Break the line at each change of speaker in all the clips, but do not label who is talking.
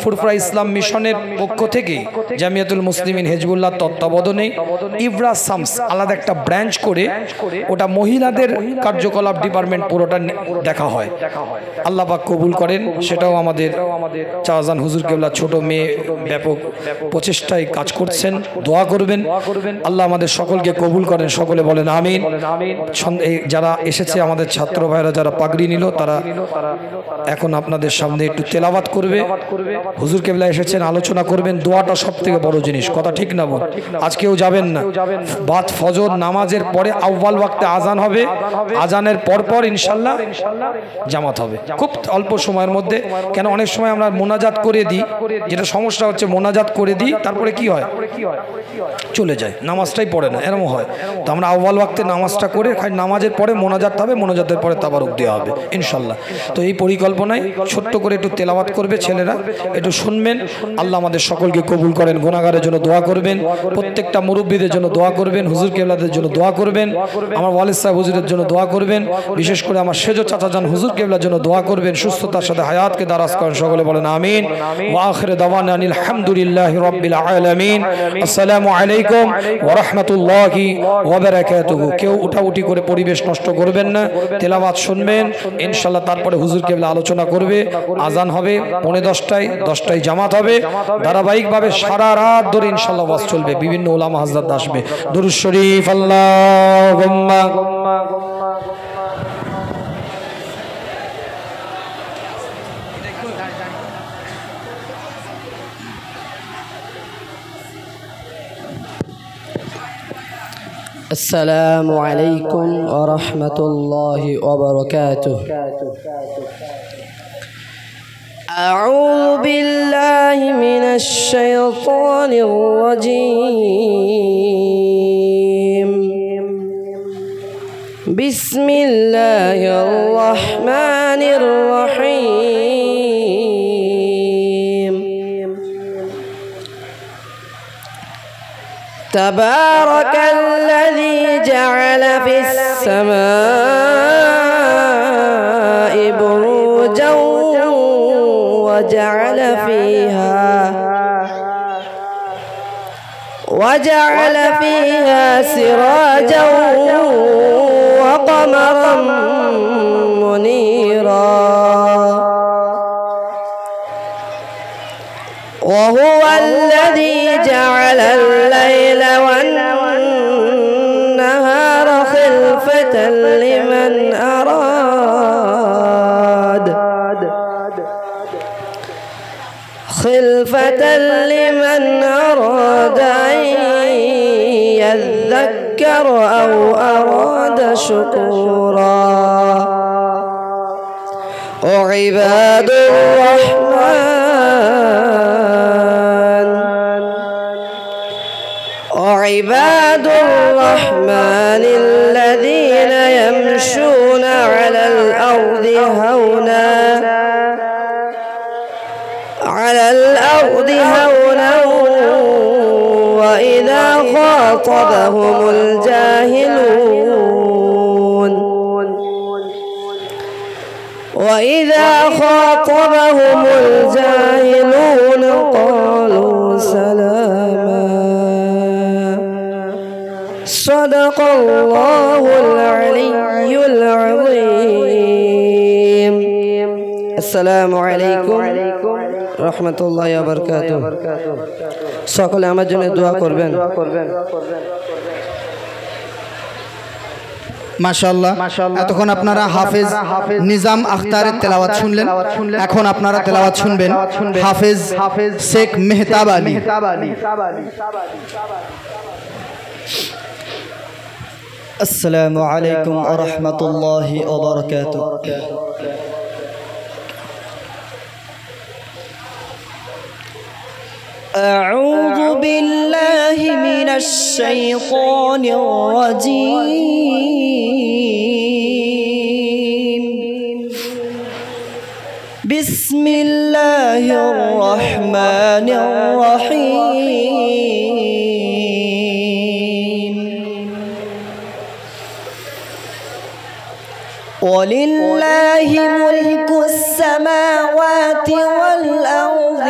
ফুরফুরা ইসলাম মিশনের পক্ষ থেকে জামিয়াতুল মুসলিমিন হিজবুল্লাহ তত্ত্বাবধানে ইবরা শামস আলাদা একটা ব্রাঞ্চ করে ওটা মহিলাদের কার্যকলাপ ডিপার্টমেন্ট পুরোটা দেখা হয়। আল্লাহ পাক কবুল করেন। সেটাও আমাদের শাহজাহান হুজুর কেবলা ছোট মেয়ে ব্যাপক প্রচেষ্টায় কাজ করছেন, দোয়া করবেন। আল্লাহ আমাদের সকলকে কবুল করেন, সকলে বলেন আমিন। যারা এসেছে আমাদের ছাত্র ভাইরা যারা পাগড়ি নিল তারা এখন আপনাদের সামনে একটু তেলাওয়াত করবে। হুজুর কেবলা এসেছেন, আলোচনা করবেন। দোয়াটা সব থেকে বড় জিনিস, কথা ঠিক না বল? আজ কেউ যাবেন না, বাদ ফজর নামাজের পরে আউয়াল ওয়াক্তে আজান হবে, আজানের পর ইনশাল্লাহ জামাত হবে খুব অল্প সময়ের মধ্যে। কেন অনেক সময় আমরা মোনাজাত করে দিই, যেটা সমস্যা হচ্ছে মোনাজাত করে দিই তারপরে কি হয়, চলে যায়, নামাজটাই পড়ে না, এরকম হয়। তো আমরা আউয়াল ওয়াক্তে নামাজটা করে খালি নামাজের পরে মোনাজাত হবে, মোনাজাতের পরে তাবারুক দেওয়া হবে ইনশাল্লাহ। তো এই পরিকল্পনায় ছোট্ট করে একটু তেলাওয়াত করবে ছেলেরা, একটু শুনবেন। আল্লাহ আমাদের সকলকে কবুল করেন। গুনাহগারের জন্য দোয়া করবেন, প্রত্যেকটা মুরব্বীদের জন্য দোয়া করবেন, হুজুর কেবলাদের জন্য দোয়া করবেন, আমার ওয়ালিদ সাহেব হুজুরের জন্য দোয়া করবেন, বিশেষ করে আমার সেজো চাচাজান হুজুর কেবলার জন্য দোয়া করবেন, সুস্থতার সাথে হায়াতকে দারাজ করেন, সকলে বলেন আমিন। ওয়া আখিরু দাওয়ানা আনিল হামদুলিল্লাহি রাব্বিল আলামিন। আসসালামু আলাইকুম ওয়া রাহমাতুল্লাহি ওয়া বারাকাতুহু। কেউ উঠাউঠি করে পরিবেশ নষ্ট করবেন না, তেলাওয়াত শুনবেন ইনশাআল্লাহ। তারপরে হুজুর কেবলা আলোচনা করবে, আজান হবে 10:30টায়, 10টায় জামাত হবে। ধারাবাহিকভাবে সারা রাত ধরে ইনশাআল্লাহ ওয়াজ চলবে, বিভিন্ন উলামা হযরত আসবে। দুরূদ শরীফ আল্লাহুম্মা
السلام عليكم ورحمة الله وبركاته. أعوذ بالله من الشيطان الرجيم. بسم الله الرحمن الرحيم. تبارك الذي جعل في السماء بروجا وجعل فيها سراجا وقمرا منيرا وهو الذي جعل الليل والنهار خلفة لمن أراد أن يذكر أو أراد شكورا. وعباد الرحمن الذين يمشون على الأرض هونا وإذا خاطبهم الجاهلون قالوا سلاما. صدق الله العلي العظيم. السلام عليكم রহমতুল্লাহি ওয়া বারাকাতুহু। সকলে আমার জন্য দোয়া করবেন।
মাশাআল্লাহ, এতক্ষণ আপনারা হাফেজ নিজাম আখতারের তেলাওয়াত শুনলেন। এখন আপনারা তেলাওয়াত শুনবেন হাফেজ শেখ মেহতাব আলী।
আসসালামু আলাইকুম ওয়া রাহমাতুল্লাহি ওয়া বারাকাতুহু। أعوذ بالله من الشيطان الرجيم. بسم الله الرحمن الرحيم. ولله ملك السماوات والأرض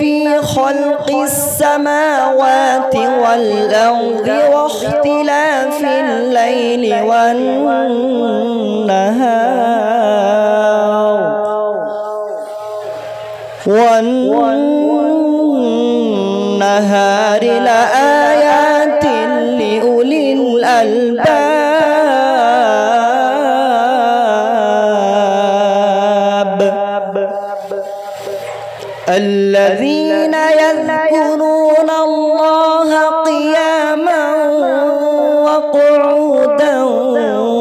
في خلق السماوات والأرض واختلاف الليل والنهار لآيات لأولي الألباب الذين يذكرون الله قياما وقعودا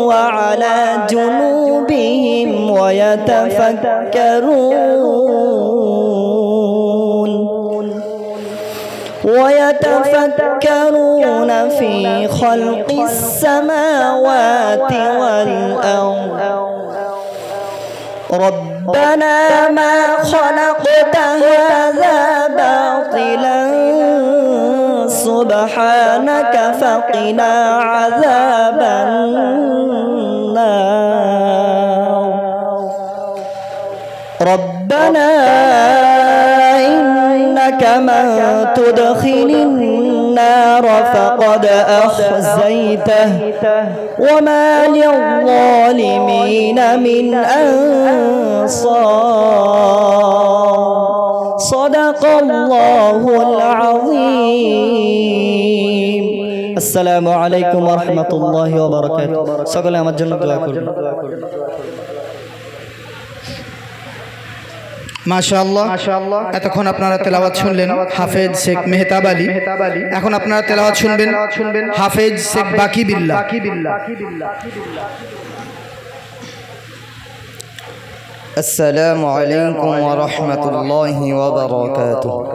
وعلى جنوبهم ويتفكرون في خلق السماوات والأرض ربنا ما خلقت هذا باطلا سبحانك فقنا عذاب النار ربنا إنك من تدخل النار فقد أخزيته وما للظالمين من أنصار صدق الله العظيم السلام عليكم ورحمة الله وبركاته সকলে আমার জন্য দোয়া করুন
মাশাআল্লাহ এতক্ষণ আপনারা তেলাওয়াত শুনলেন হাফেজ শেখ মেহতাব আলী এখন আপনারা তেলাওয়াত শুনবেন হাফেজ শেখ বাকি বিল্লাহ
السلام عليكم ورحمة الله وبركاته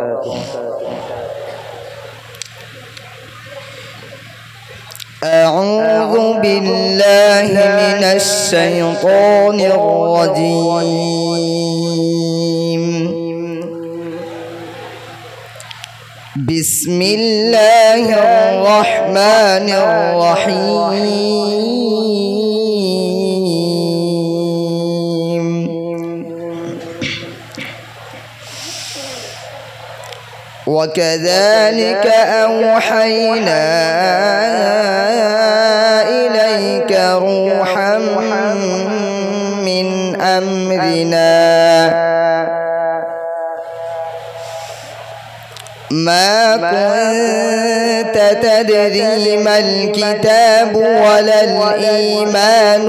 أعوذ بالله من الشيطان الرجيم بسم الله الرحمن الرحيم وكذلك أوحينا إليك روحا من أمرنا ما كنت تدري ما الكتاب ولا الإيمان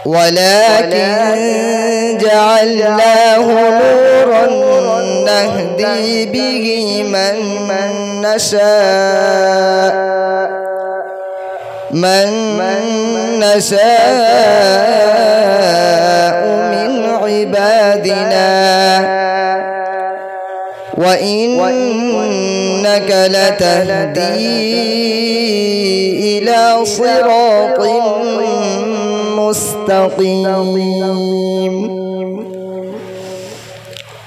ولكن جعلناه نورا نهدي به من نشاء من عبادنا وإنك لتهدي إلى صراط مستقيم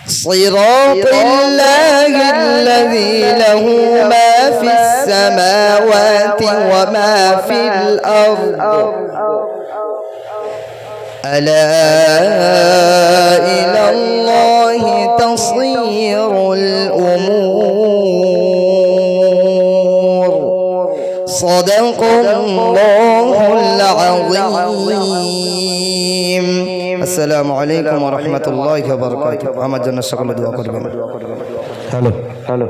صراط الله الذي له ما في السماوات وما في الأرض ألا إلى الله تصير الأمور صدق الله العظيم السلام عليكم ورحمة الله وبركاته আমার জন্য সকলে দোয়া করবেন হ্যালো